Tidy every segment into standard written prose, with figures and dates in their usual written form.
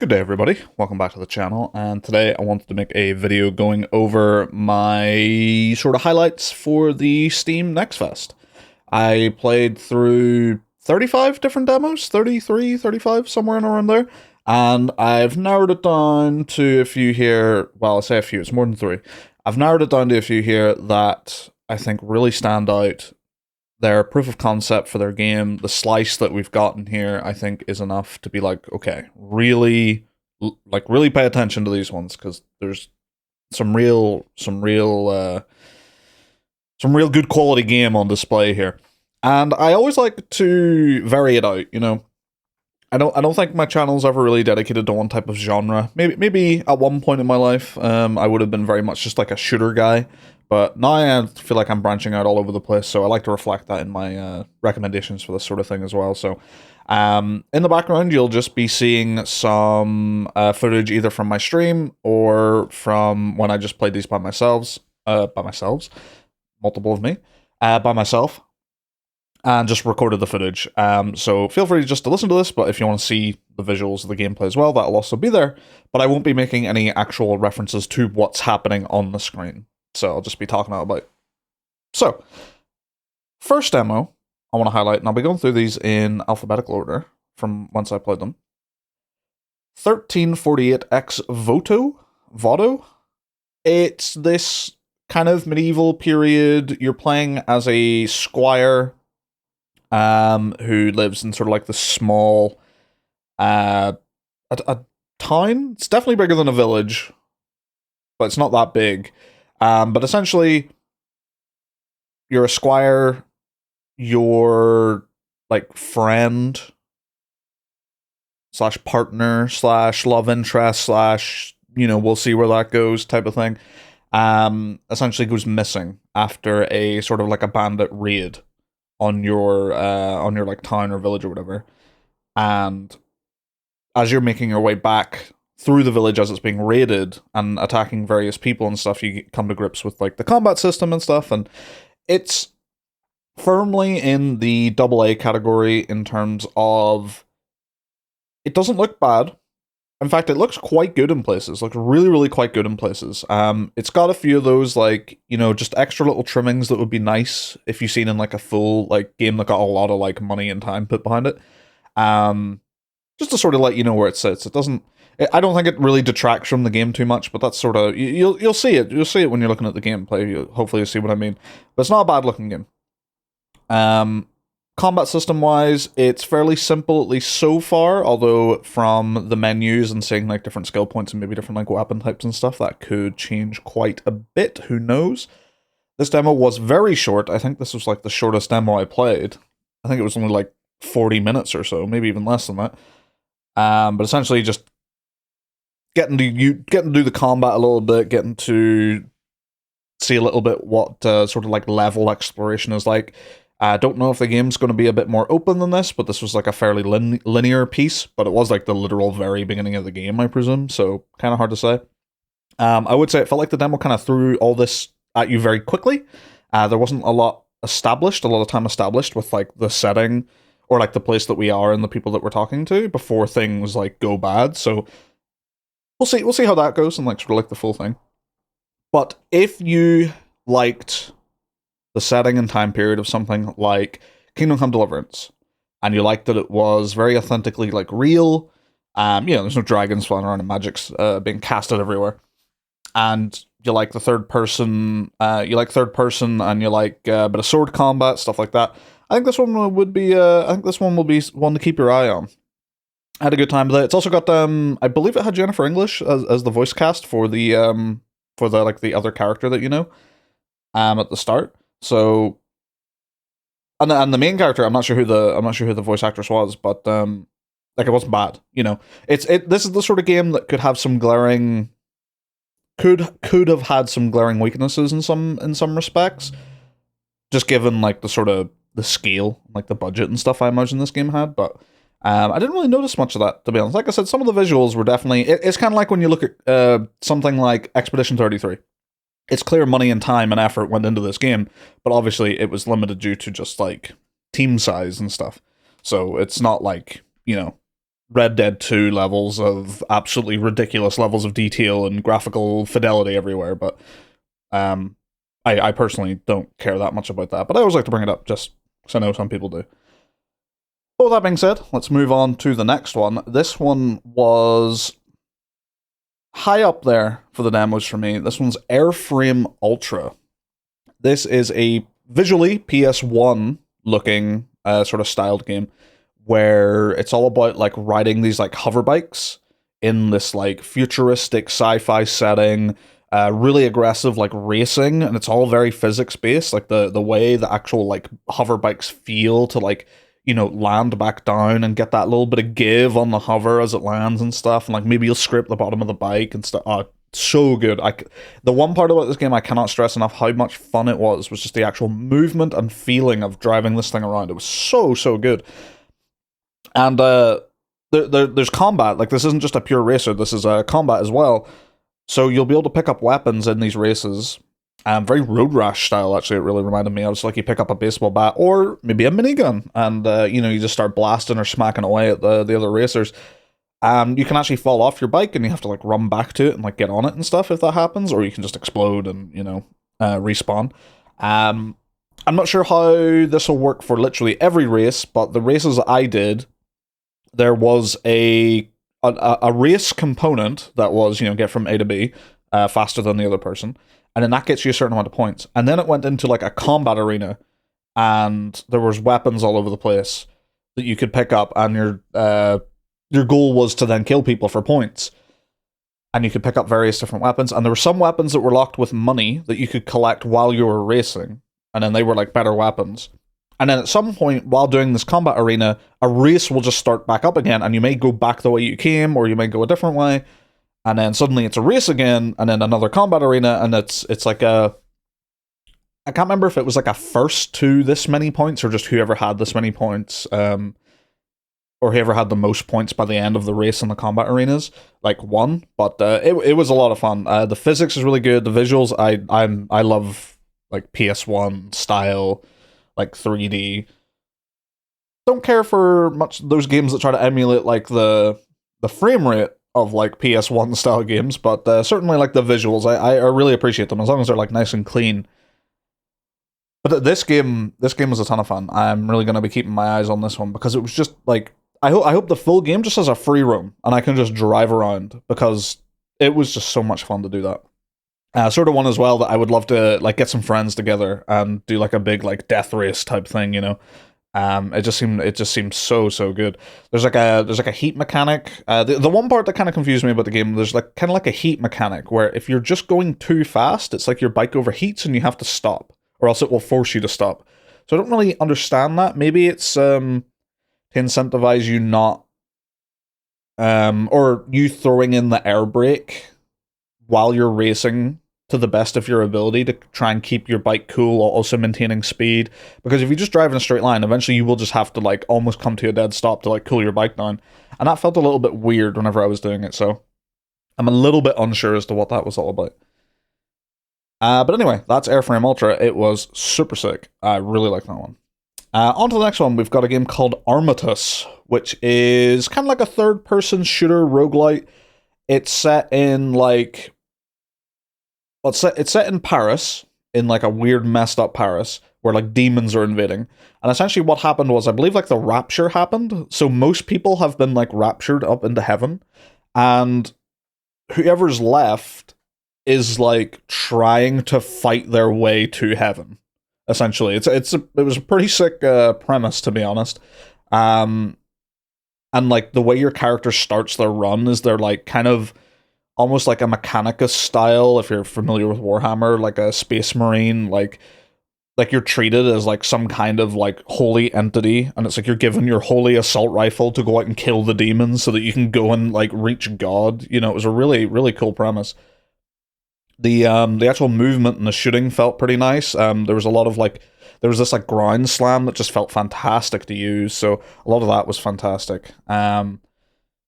Good day everybody, welcome back to the channel, and today I wanted to make a video going over my sort of highlights for the Steam Next Fest. I played through 35 different demos, 33, 35, somewhere in around there, and I've narrowed it down to a few here. Well, I say a few, it's more than three. I've narrowed it down to a few here that I think really stand out. Their proof of concept for their game, the slice that we've gotten here, I think is enough to be like, okay, really pay attention to these ones, because there's some real good quality game on display here. And I always like to vary it out, you know. I don't think my channel's ever really dedicated to one type of genre. Maybe at one point in my life, I would have been very much just like a shooter guy. But now I feel like I'm branching out all over the place, so I like to reflect that in my recommendations for this sort of thing as well. So, in the background, you'll just be seeing some footage either from my stream or from when I just played these by myself, multiple of me, by myself, and just recorded the footage. So feel free just to listen to this, but if you want to see the visuals of the gameplay as well, that'll also be there. But I won't be making any actual references to what's happening on the screen. So I'll just be talking about it. So, first demo I want to highlight, and I'll be going through these in alphabetical order from once I played them. 1348 Ex Voto. It's this kind of medieval period. You're playing as a squire who lives in sort of like the small a town. It's definitely bigger than a village, but it's not that big. But essentially, you're a squire, your like friend / partner / love interest / we'll see where that goes type of thing, essentially goes missing after a sort of like a bandit raid on your like town or village or whatever. And as you're making your way back through the village as it's being raided and attacking various people and stuff, you come to grips with like the combat system and stuff, and it's firmly in the AA category in terms of it doesn't look bad. In fact, it looks quite good in places, like really quite good in places. It's got a few of those like, just extra little trimmings that would be nice if you've seen in like a full like game that got a lot of like money and time put behind it. Just to sort of let you know where it sits. It doesn't. I don't think it really detracts from the game too much, but that's sort of you'll see it. You'll see it when you're looking at the gameplay. Hopefully, you'll see what I mean. But it's not a bad looking game. Combat system wise, it's fairly simple, at least so far. Although from the menus and seeing like different skill points and maybe different like weapon types and stuff, that could change quite a bit. Who knows? This demo was very short. I think this was like the shortest demo I played. I think it was only like 40 minutes or so, maybe even less than that. But essentially just getting to do the combat a little bit, getting to see a little bit what sort of like level exploration is like. I don't know if the game's going to be a bit more open than this, but this was like a fairly linear piece, but it was like the literal very beginning of the game, I presume, so kind of hard to say. I would say it felt like the demo kind of threw all this at you very quickly. There wasn't a lot of time established with like the setting or like the place that we are and the people that we're talking to before things like go bad, so we'll see how that goes and like sort of like the full thing. But if you liked the setting and time period of something like Kingdom Come Deliverance, and you liked that it was very authentically like real, there's no dragons flying around and magic's being casted everywhere, and you like the third person, and you like a bit of sword combat, stuff like that, I think this one would be one to keep your eye on. I had a good time with it. It's also got I believe it had Jennifer English as the voice cast for the like the other character that at the start. So and the main character, I'm not sure who the voice actress was, but like it wasn't bad. This is the sort of game that could have some glaring could have had some glaring weaknesses in some respects, just given like the sort of the scale, like the budget and stuff I imagine this game had, but I didn't really notice much of that, to be honest. Like I said, some of the visuals were definitely... It's kind of like when you look at something like Expedition 33. It's clear money and time and effort went into this game, but obviously it was limited due to just, like, team size and stuff. So it's not like, Red Dead 2 levels of absolutely ridiculous levels of detail and graphical fidelity everywhere, but um, I personally don't care that much about that. But I always like to bring it up just because I know some people do. Well, that being said, let's move on to the next one. This one was high up there for the demos for me. This one's Airfram Ultra. This is a visually PS1 looking sort of styled game where it's all about like riding these like hover bikes in this like futuristic sci-fi setting, really aggressive like racing, and it's all very physics based. Like the way the actual like hover bikes feel to like, you know, land back down and get that little bit of give on the hover as it lands and stuff, and like maybe you'll scrape the bottom of the bike and stuff. Oh, so good. The one part about this game I cannot stress enough how much fun it was just the actual movement and feeling of driving this thing around. It was so good. And there's combat. Like, this isn't just a pure racer. This is a combat as well. So you'll be able to pick up weapons in these races. Very Road Rash style, actually, it really reminded me. I was like, you pick up a baseball bat or maybe a minigun, and you know, you just start blasting or smacking away at the other racers. You can actually fall off your bike, and you have to like run back to it and like get on it and stuff if that happens, or you can just explode and, you know, respawn. I'm not sure how this will work for literally every race, but the races that I did, there was a race component that was, you know, get from A to B faster than the other person, and then that gets you a certain amount of points. And then it went into like a combat arena, and there was weapons all over the place that you could pick up, and your goal was to then kill people for points. And you could pick up various different weapons, and there were some weapons that were locked with money that you could collect while you were racing, and then they were like better weapons. And then at some point, while doing this combat arena, a race will just start back up again, and you may go back the way you came, or you may go a different way, and then suddenly it's a race again, and then another combat arena, and it's like a... I can't remember if it was like a first to this many points, or just whoever had this many points, or whoever had the most points by the end of the race in the combat arenas, like, won. But it was a lot of fun. The physics is really good. The visuals, I love, like, PS1 style, like 3D. Don't care for much those games that try to emulate like the frame rate of like PS1 style games, but certainly like the visuals, I really appreciate them as long as they're like nice and clean. But this game was a ton of fun. I'm really going to be keeping my eyes on this one because it was just like, I hope the full game just has a free roam and I can just drive around, because it was just so much fun to do that. Sort of one as well that I would love to like get some friends together and do like a big like death race type thing, you know. It just seemed so good. There's like a heat mechanic. The one part that kind of confused me about the game, there's like kind of like a heat mechanic where if you're just going too fast, it's like your bike overheats and you have to stop, or else it will force you to stop. So I don't really understand that. Maybe it's to incentivize you not or you throwing in the air brake while you're racing to the best of your ability to try and keep your bike cool while also maintaining speed. Because if you just drive in a straight line, eventually you will just have to like almost come to a dead stop to like cool your bike down. And that felt a little bit weird whenever I was doing it, so I'm a little bit unsure as to what that was all about. But anyway, that's Airfram Ultra. It was super sick. I really like that one. On to the next one, we've got a game called Armatus, which is kind of like a third-person shooter roguelite. It's set in like... Well, it's set in Paris, in like a weird messed up Paris, where like demons are invading. And essentially what happened was, I believe like the rapture happened, so most people have been like raptured up into heaven, and whoever's left is like trying to fight their way to heaven. Essentially, it was a pretty sick premise, to be honest. And like the way your character starts their run is they're like kind of almost like a Mechanicus style, if you're familiar with Warhammer, like a space marine, like you're treated as like some kind of like holy entity, and it's like you're given your holy assault rifle to go out and kill the demons so that you can go and like reach God. You know, it was a really, really cool premise. The actual movement and the shooting felt pretty nice. There was a lot of like, there was this like ground slam that just felt fantastic to use, so a lot of that was fantastic.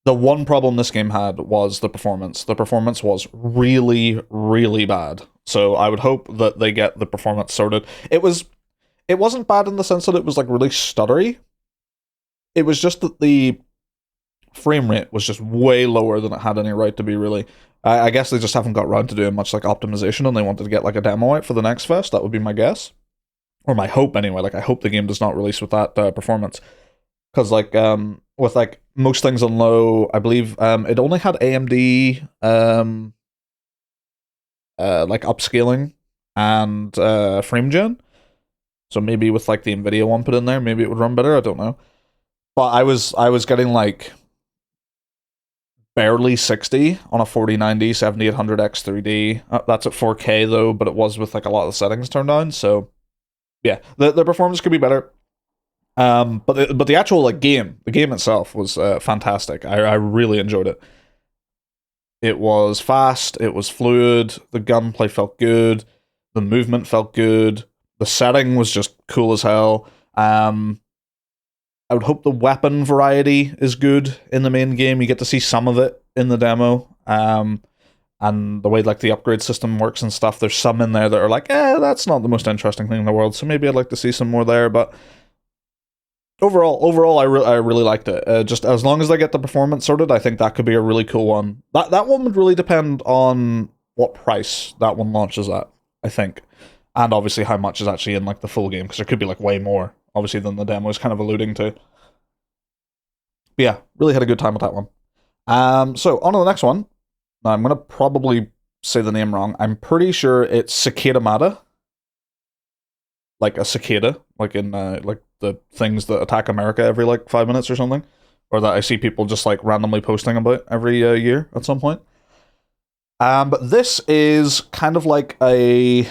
The one problem this game had was the performance. The performance was really, really bad. So I would hope that they get the performance sorted. It wasn't bad in the sense that it was like really stuttery. It was just that the frame rate was just way lower than it had any right to be, really. I guess they just haven't got around to doing much like optimization, and they wanted to get like a demo out for the next fest. That would be my guess, or my hope anyway. Like I hope the game does not release with that performance, because like with like most things on low, I believe it only had AMD like upscaling and frame gen. So maybe with like the Nvidia one put in there, maybe it would run better. I don't know, but I was getting like barely 60 on a 4090 7800X3D. That's at 4K though, but it was with like a lot of the settings turned on. So yeah, the performance could be better. But the actual like the game itself was fantastic. I really enjoyed it. It was fast. It was fluid. The gunplay felt good. The movement felt good. The setting was just cool as hell. I would hope the weapon variety is good in the main game. You get to see some of it in the demo. And the way like the upgrade system works and stuff, there's some in there that are like, that's not the most interesting thing in the world. So maybe I'd like to see some more there. But overall, I really liked it. Just as long as they get the performance sorted, I think that could be a really cool one. That one would really depend on what price that one launches at, I think. And obviously how much is actually in like the full game, because there could be like way more, obviously, than the demo is kind of alluding to. But yeah, really had a good time with that one. So on to the next one. Now I'm gonna probably say the name wrong. I'm pretty sure it's Cicadamata. Like a cicada, like in like the things that attack America every like 5 minutes or something, or that I see people just like randomly posting about every year at some point. But this is kind of like a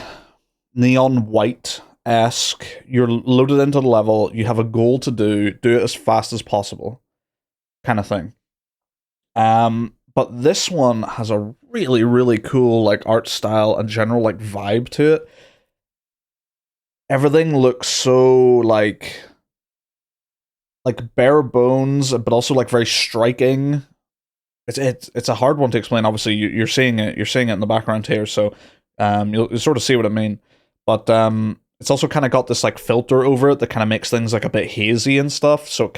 neon white-esque. You're loaded into the level, you have a goal to do it as fast as possible, kind of thing. But this one has a really, really cool like art style and general like vibe to it. Everything looks so like bare bones, but also like very striking. It's a hard one to explain. Obviously, you're seeing it in the background here, so you'll sort of see what I mean. But it's also kind of got this like filter over it that kind of makes things like a bit hazy and stuff. So it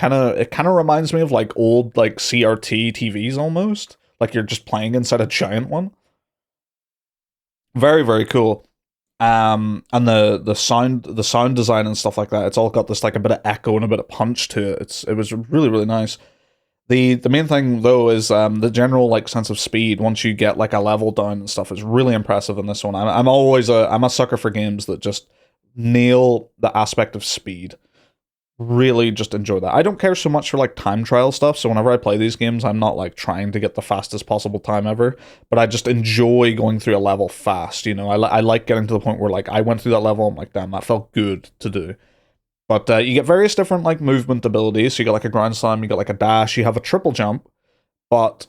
kind of reminds me of like old like CRT TVs almost, like you're just playing inside a giant one. Very, very cool. And the sound design and stuff like that, it's all got this like a bit of echo and a bit of punch to it. It was really, really nice. The main thing though is the general like sense of speed once you get like a level down and stuff is really impressive in this one. I'm a sucker for games that just nail the aspect of speed. Really just enjoy that. I don't care so much for like time trial stuff, so whenever I play these games, I'm not like trying to get the fastest possible time ever, but I just enjoy going through a level fast, you know. I like getting to the point where like I went through that level, I'm like, damn, that felt good to do. But you get various different like movement abilities. So you got like a ground slam, you got like a dash, you have a triple jump, but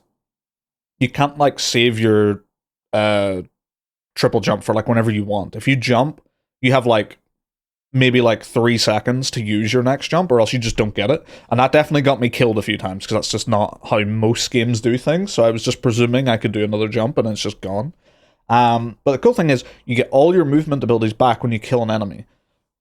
you can't like save your triple jump for like whenever you want. If you jump, you have like maybe like 3 seconds to use your next jump, or else you just don't get it. And that definitely got me killed a few times, because that's just not how most games do things. So I was just presuming I could do another jump, and it's just gone. But the cool thing is, you get all your movement abilities back when you kill an enemy.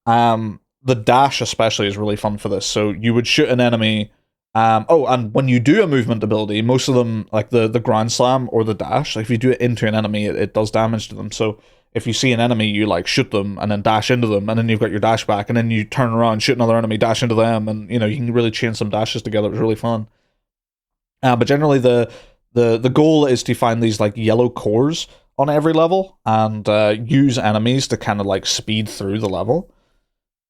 The dash especially is really fun for this. So you would shoot an enemy. And when you do a movement ability, most of them, like the ground slam or the dash, like if you do it into an enemy, it does damage to them. So if you see an enemy, you like shoot them and then dash into them, and then you've got your dash back, and then you turn around, shoot another enemy, dash into them, and you know you can really chain some dashes together. It's really fun. But generally, the goal is to find these like yellow cores on every level and use enemies to kind of like speed through the level,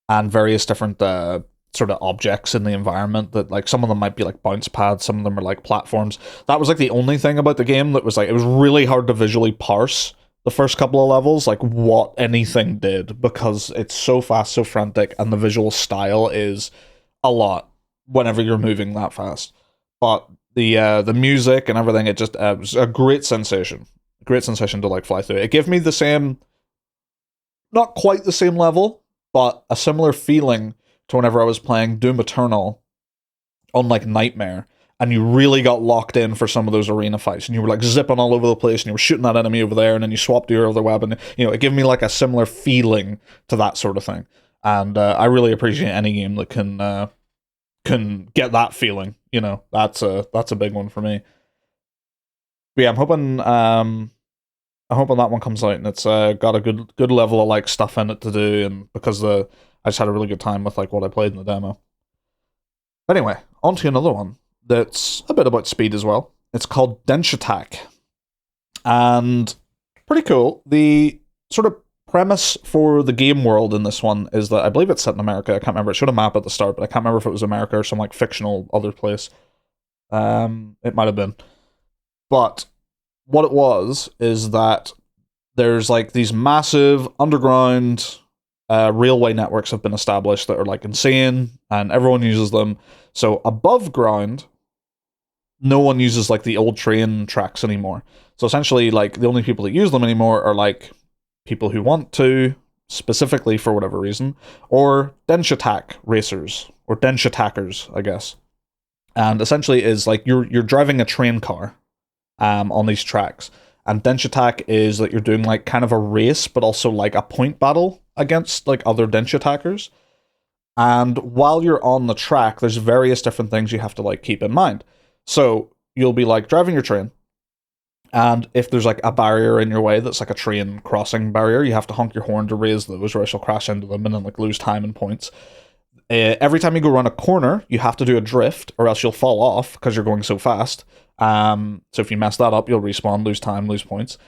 and various different sort of objects in the environment that like some of them might be like bounce pads, some of them are like platforms. That was like the only thing about the game that was like, it was really hard to visually parse the first couple of levels, like what anything did, because it's so fast, so frantic, and the visual style is a lot whenever you're moving that fast. But the music and everything, it just was a great sensation to like fly through. It gave me the same, not quite the same level, but a similar feeling to whenever I was playing Doom Eternal on like Nightmare, and you really got locked in for some of those arena fights, and you were like zipping all over the place, and you were shooting that enemy over there, and then you swapped to your other weapon. You know, it gave me like a similar feeling to that sort of thing. And I really appreciate any game that can can get that feeling. That's a big one for me. But yeah, I'm hoping that one comes out and it's got a good level of like stuff in it to do, and because I just had a really good time with like what I played in the demo. Anyway, on to another one that's a bit about speed as well. It's called Dense Attack, and pretty cool. The sort of premise for the game world in this one is that I believe it's set in America. I can't remember. It showed a map at the start, but I can't remember if it was America or some like fictional other place. It might have been, but what it was is that there's like these massive underground railway networks have been established that are like insane, and everyone uses them. So above ground, no one uses like the old train tracks anymore. So essentially, like the only people that use them anymore are like people who want to, specifically for whatever reason, or dense attack racers or dense attackers, I guess. And essentially, is like you're driving a train car on these tracks. And dense attack is that you're doing like kind of a race, but also like a point battle against like other dense attackers. And while you're on the track, there's various different things you have to like keep in mind. So you'll be like driving your train, and if there's like a barrier in your way that's like a train crossing barrier, you have to honk your horn to raise those, or else you'll crash into them and then like lose time and points. Every time you go around a corner, you have to do a drift, or else you'll fall off because you're going so fast. So if you mess that up, you'll respawn, lose time, lose points.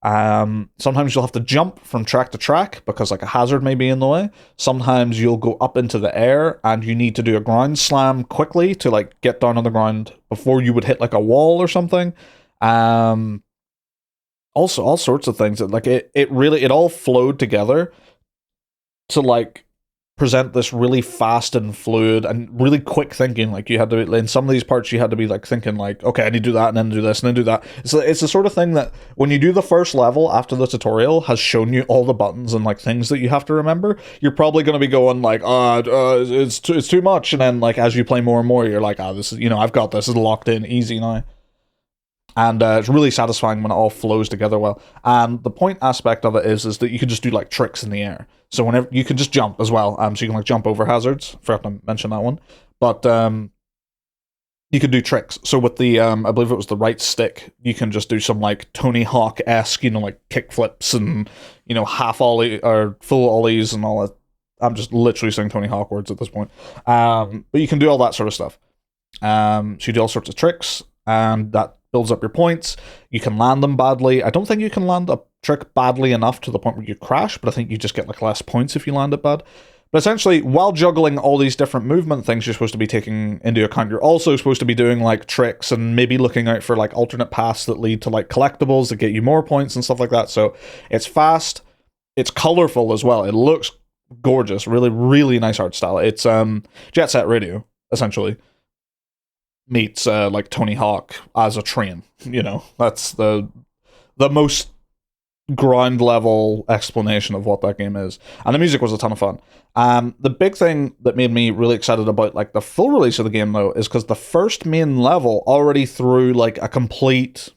Sometimes you'll have to jump from track to track because like a hazard may be in the way. Sometimes you'll go up into the air and you need to do a ground slam quickly to like get down on the ground before you would hit like a wall or something. Also all sorts of things that like it all flowed together to like present this really fast and fluid and really quick thinking. Like you had to, in some of these parts, you had to be like thinking like, okay, I need to do that and then do this and then do that. It's the sort of thing that when you do the first level after the tutorial has shown you all the buttons and like things that you have to remember, you're probably going to be going like, it's too much. And then like as you play more and more, you're like, this is, I've got this. It's locked in easy now. And it's really satisfying when it all flows together well. And the point aspect of it is that you can just do like tricks in the air. So whenever you can just jump as well. So you can like jump over hazards. Forgot to mention that one. But you can do tricks. So with the I believe it was the right stick, you can just do some like Tony Hawk-esque, like kick flips and half ollie or full ollies and all that. I'm just literally saying Tony Hawk words at this point. But you can do all that sort of stuff. So you do all sorts of tricks, and that builds up your points. You can land them badly. I don't think you can land a trick badly enough to the point where you crash, but I think you just get like less points if you land it bad. But essentially, while juggling all these different movement things you're supposed to be taking into account, you're also supposed to be doing like tricks and maybe looking out for like alternate paths that lead to like collectibles that get you more points and stuff like that. So it's fast, it's colorful as well. It looks gorgeous, really, really nice art style. It's Jet Set Radio, essentially, meets like Tony Hawk as a train. That's the most ground level explanation of what that game is. And the music was a ton of fun. The big thing that made me really excited about like the full release of the game though is because the first main level already threw like a complete,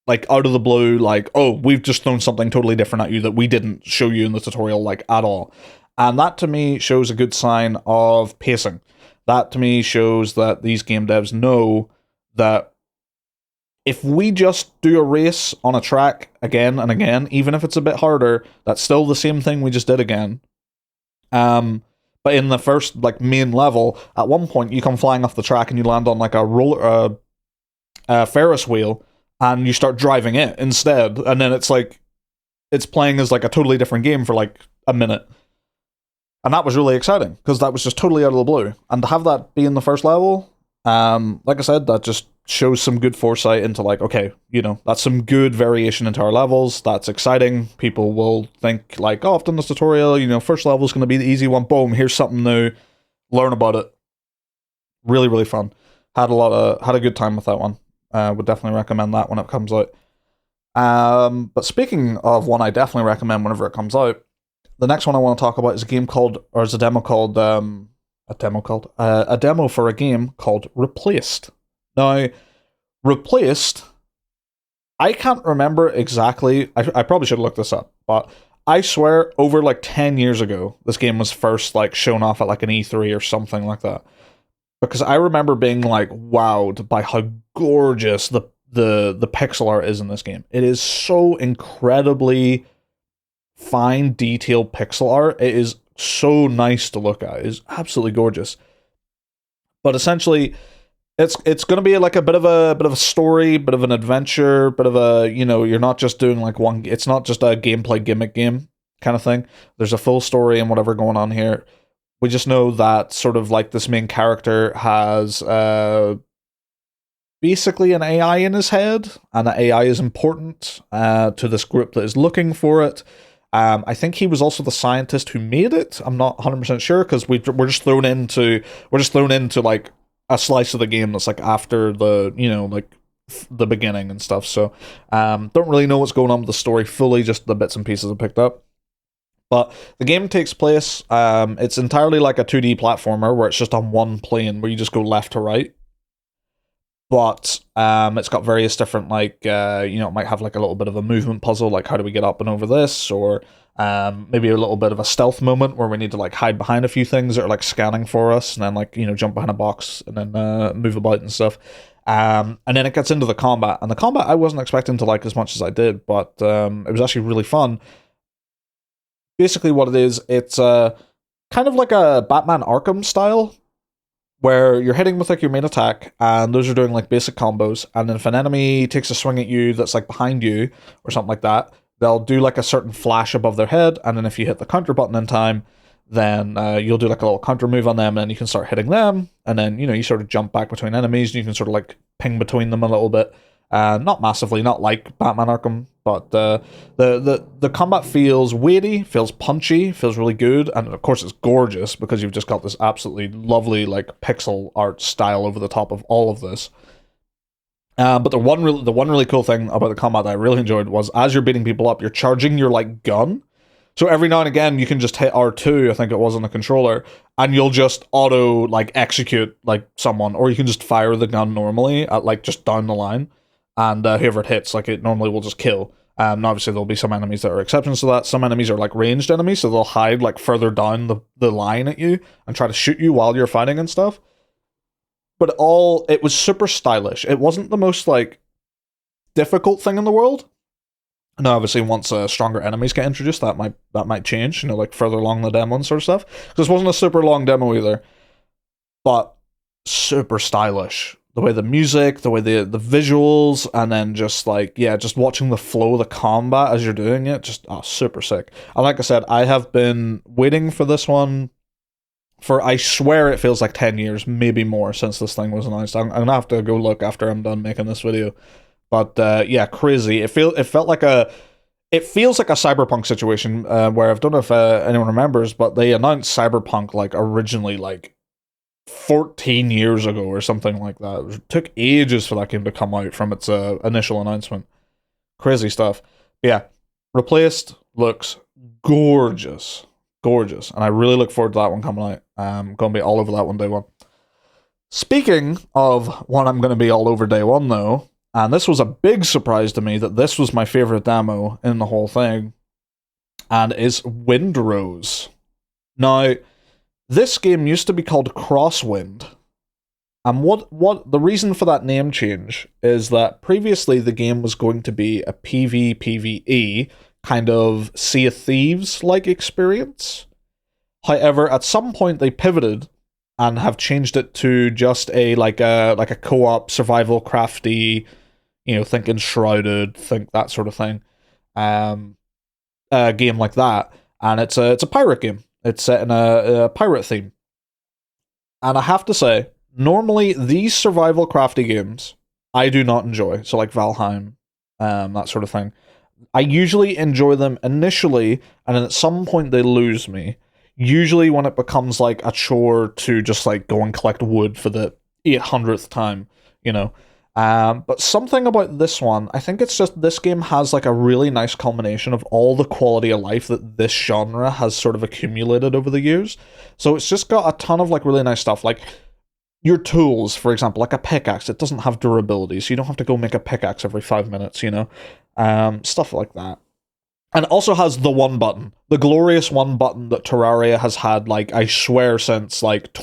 like out of the blue, like, oh, we've just thrown something totally different at you that we didn't show you in the tutorial like at all. And that to me shows a good sign of pacing. That to me shows that these game devs know that if we just do a race on a track again and again, even if it's a bit harder, that's still the same thing we just did again. But in the first like main level, at one point you come flying off the track and you land on like a Ferris wheel and you start driving it instead, and then it's like it's playing as like a totally different game for like a minute. And that was really exciting, because that was just totally out of the blue. And to have that be in the first level, like I said, that just shows some good foresight into like, okay, that's some good variation into our levels. That's exciting. People will think like, oh, I've done this tutorial, first level is going to be the easy one. Boom, here's something new. Learn about it. Really, really fun. Had a good time with that one. Would definitely recommend that when it comes out. But speaking of one I definitely recommend whenever it comes out, the next one I want to talk about is a demo for a game called Replaced. Now, Replaced, I can't remember exactly, I probably should look this up, but I swear over like 10 years ago, this game was first like shown off at like an E3 or something like that. because I remember being like wowed by how gorgeous the pixel art is in this game. It is so incredibly fine, detailed pixel art. It is so nice to look at. It is absolutely gorgeous. But essentially, it's going to be like a bit of a story, bit of an adventure, bit of a, you're not just doing like one. It's not just a gameplay gimmick game kind of thing. There's a full story and whatever going on here. We just know that sort of like this main character has basically an AI in his head, and the AI is important to this group that is looking for it. I think he was also the scientist who made it. I'm not 100% sure because we're just thrown into like a slice of the game that's like after the like the beginning and stuff. So don't really know what's going on with the story fully, just the bits and pieces I picked up. But the game takes place, it's entirely like a 2D platformer where it's just on one plane where you just go left to right. But it's got various different, like, it might have like a little bit of a movement puzzle, like how do we get up and over this, or maybe a little bit of a stealth moment where we need to like hide behind a few things that are like scanning for us, and then like, jump behind a box and then move about and stuff. And then it gets into the combat, and the combat I wasn't expecting to like as much as I did, but it was actually really fun. Basically what it is, it's kind of like a Batman Arkham style, where you're hitting with like your main attack, and those are doing like basic combos, and then if an enemy takes a swing at you that's like behind you, or something like that, they'll do like a certain flash above their head, and then if you hit the counter button in time, then you'll do like a little counter move on them, and you can start hitting them, and then, you sort of jump back between enemies, and you can sort of like ping between them a little bit. Not massively, not like Batman Arkham, but the combat feels weighty, feels punchy, feels really good, and of course it's gorgeous because you've just got this absolutely lovely like pixel art style over the top of all of this. But the one really cool thing about the combat that I really enjoyed was as you're beating people up, you're charging your like gun. So every now and again you can just hit R2, I think it was on the controller, and you'll just auto like execute like someone, or you can just fire the gun normally at like just down the line. And whoever it hits, like it normally will just kill. Now obviously there'll be some enemies that are exceptions to that. Some enemies are like ranged enemies, so they'll hide like further down the line at you and try to shoot you while you're fighting and stuff. But it was super stylish. It wasn't the most like difficult thing in the world. Now obviously once stronger enemies get introduced, that might change, like further along the demo and sort of stuff. Because this wasn't a super long demo either. But super stylish. The way the music, the way the visuals, and then just like, just watching the flow of the combat as you're doing it, just super sick. And like I said, I have been waiting for this one for, I swear it feels like 10 years, maybe more, since this thing was announced. I'm gonna have to go look after I'm done making this video. But crazy. It feels like a Cyberpunk situation, where I don't know if anyone remembers, but they announced Cyberpunk like originally like 14 years ago or something like that. It took ages for that game to come out from its initial announcement. Crazy stuff. But yeah, Replaced looks gorgeous. Gorgeous. And I really look forward to that one coming out. I'm going to be all over that one day one. Speaking of one I'm going to be all over day one though, and this was a big surprise to me that this was my favorite demo in the whole thing, and is Windrose. Now, this game used to be called Crosswind, and what the reason for that name change is that previously the game was going to be a PvPvE kind of Sea of Thieves like experience. However, at some point they pivoted and have changed it to just a co-op survival crafty, think Enshrouded, think that sort of thing, game like that, and it's a pirate game. It's set in a pirate theme. And I have to say, normally these survival crafty games, I do not enjoy. So like Valheim, that sort of thing. I usually enjoy them initially, and then at some point they lose me. Usually when it becomes like a chore to just like go and collect wood for the 800th time, But something about this one, I think it's just this game has like a really nice culmination of all the quality of life that this genre has sort of accumulated over the years. So it's just got a ton of like really nice stuff, like your tools, for example, like a pickaxe. It doesn't have durability, so you don't have to go make a pickaxe every 5 minutes, stuff like that. And it also has the one button, the glorious one button that Terraria has had, like, I swear since like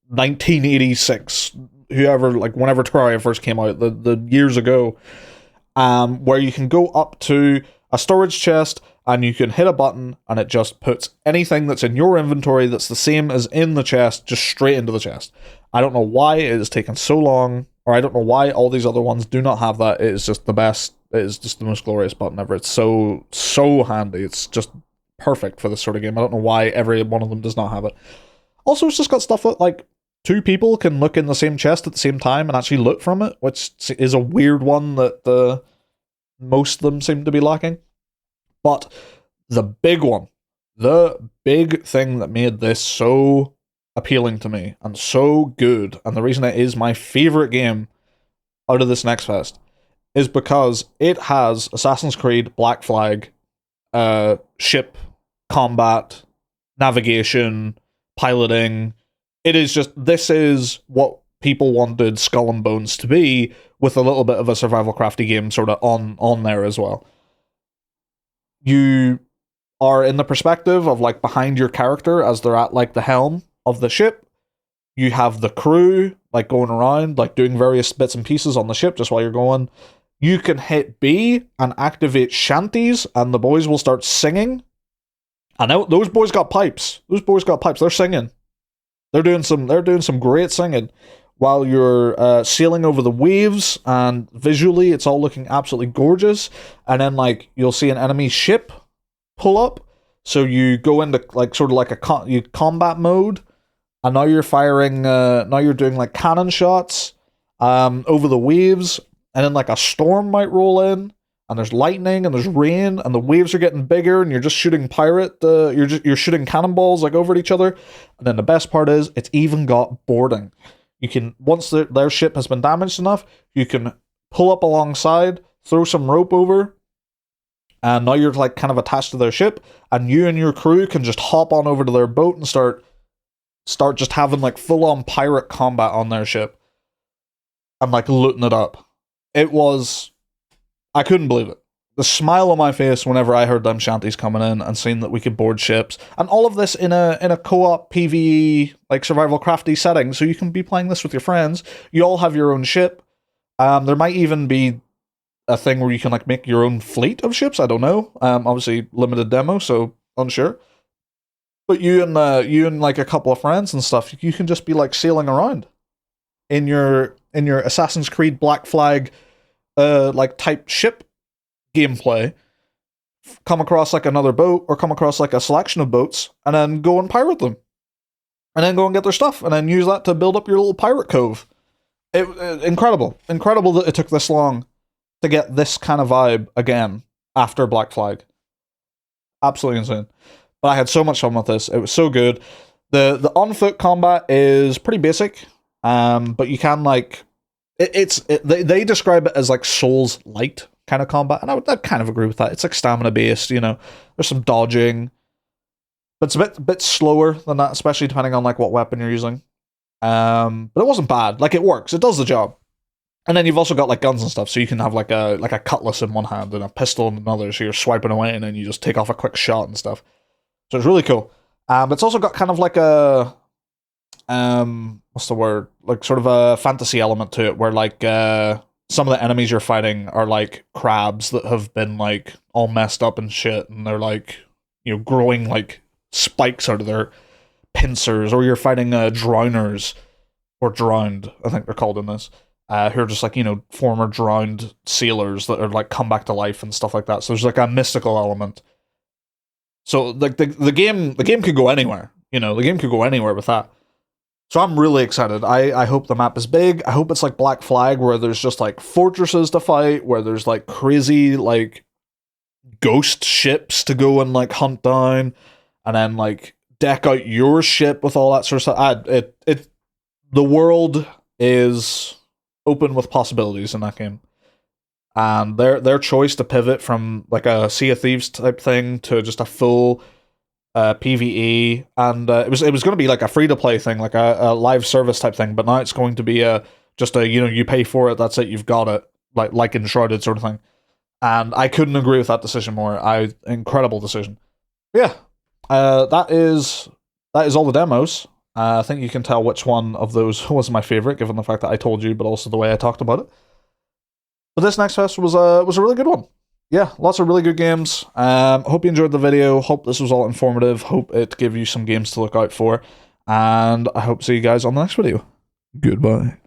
1986, whoever, like whenever Terraria first came out, the years ago, where you can go up to a storage chest and you can hit a button and it just puts anything that's in your inventory that's the same as in the chest just straight into the chest. I don't know why it has taken so long, or I don't know why all these other ones do not have that. It is just the best. It is just the most glorious button ever. It's so handy. It's just perfect for this sort of game. I don't know why every one of them does not have it. Also, it's just got stuff that, like, two people can look in the same chest at the same time and actually loot from it, which is a weird one that most of them seem to be lacking. But the big one, the big thing that made this so appealing to me and so good, and the reason it is my favorite game out of this next fest, is because it has Assassin's Creed Black Flag, ship combat, navigation, piloting. This is what people wanted Skull and Bones to be, with a little bit of a survival crafty game sort of on there as well. You are in the perspective of, like, behind your character as they're at, like, the helm of the ship. You have the crew, like, going around, like, doing various bits and pieces on the ship just while you're going. You can hit B and activate shanties, and the boys will start singing. And those boys got pipes. They're singing. They're doing some great singing while you're sailing over the waves, and visually it's all looking absolutely gorgeous. And then, like, you'll see an enemy ship pull up, so you go into, like, sort of like a combat mode, and now you're firing. Now you're doing, like, cannon shots over the waves, and then, like, a storm might roll in, and there's lightning and there's rain and the waves are getting bigger, and you're just shooting you're shooting cannonballs, like, over at each other. And then the best part is it's even got boarding. You can, once their ship has been damaged enough, you can pull up alongside, throw some rope over, and now you're, like, kind of attached to their ship, and you and your crew can just hop on over to their boat and start just having, like, full-on pirate combat on their ship and, like, looting it up. I couldn't believe it. The smile on my face whenever I heard them shanties coming in and seeing that we could board ships, and all of this in a co-op PvE, like, survival crafty setting, so you can be playing this with your friends. You all have your own ship. There might even be a thing where you can, like, make your own fleet of ships. I don't know. Obviously limited demo, so unsure. But you and like a couple of friends and stuff, you can just be, like, sailing around in your Assassin's Creed Black Flag like, type ship gameplay, come across, like, another boat, or come across, like, a selection of boats, and then go and pirate them, and then go and get their stuff, and then use that to build up your little pirate cove. Incredible that it took this long to get this kind of vibe again after Black Flag. Absolutely insane. But I had so much fun with this. It was so good. The on foot combat is pretty basic, but you can, like, they describe it as, like, Souls light kind of combat, and I'd kind of agree with that. It's, like, stamina based, you know. There's some dodging, but it's a bit slower than that, especially depending on, like, what weapon you're using. But it wasn't bad. Like, it works. It does the job. And then you've also got, like, guns and stuff, so you can have, like a cutlass in one hand and a pistol in another, so you're swiping away and then you just take off a quick shot and stuff. So it's really cool. It's also got kind of like a what's the word? Like, sort of a fantasy element to it, where, like, some of the enemies you're fighting are, like, crabs that have been, like, all messed up and shit, and they're, like, you know, growing, like, spikes out of their pincers, or you're fighting drowners, or drowned, I think they're called in this, who are just, like, you know, former drowned sailors that are, like, come back to life and stuff like that. So there's, like, a mystical element. So, like, the game could go anywhere, you know, the game could go anywhere with that. So I'm really excited. I hope the map is big. I hope it's like Black Flag, where there's just, like, fortresses to fight, where there's, like, crazy, like, ghost ships to go and, like, hunt down, and then, like, deck out your ship with all that sort of stuff. The world is open with possibilities in that game. And their choice to pivot from, like, a Sea of Thieves type thing to just a full PvE, and it was going to be, like, a free-to-play thing, like a live service type thing, but now it's going to be just a, you know, you pay for it, that's it, you've got it, like Enshrouded sort of thing. And I couldn't agree with that decision more. Incredible decision. Yeah, that is all the demos. I think you can tell which one of those was my favorite, given the fact that I told you, but also the way I talked about it. But this next fest was a really good one. Yeah, lots of really good games. Hope you enjoyed the video. Hope this was all informative. Hope it gave you some games to look out for. And I hope to see you guys on the next video. Goodbye.